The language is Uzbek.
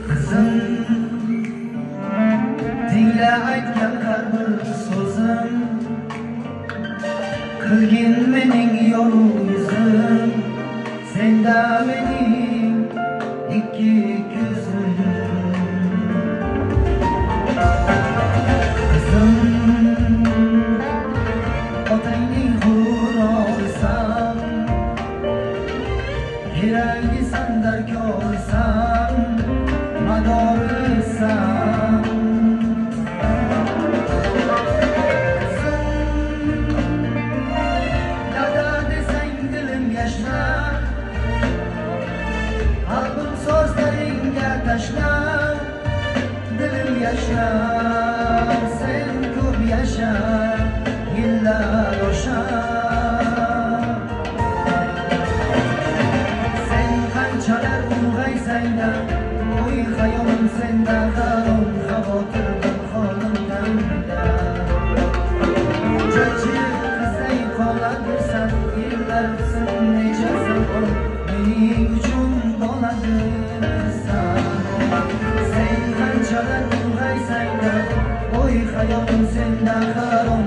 Qizim, tingla aytgan har bir so'zim, qilgin mening yorug' yuzim, senda mening ikki ko'zim. Qizim, otangning g'ururi olsam, yuragi sandarkorsan, madorisan. Dada desang dilim yashnar, qalbim so'zlaringga tashnar, dilim yashnar, sen ko'p yasha, yillar oshar. Sen qanchalar ulg'aysang-da, o'y xayolim senda harom, xavotir bir holimdan-da. Cho'chib qizday qoladirsan, yillar o'tsin necha zaman, mening uchun boladirsan. Sen qanchalar ulg'aysang-da, o'y xayolim senda harom,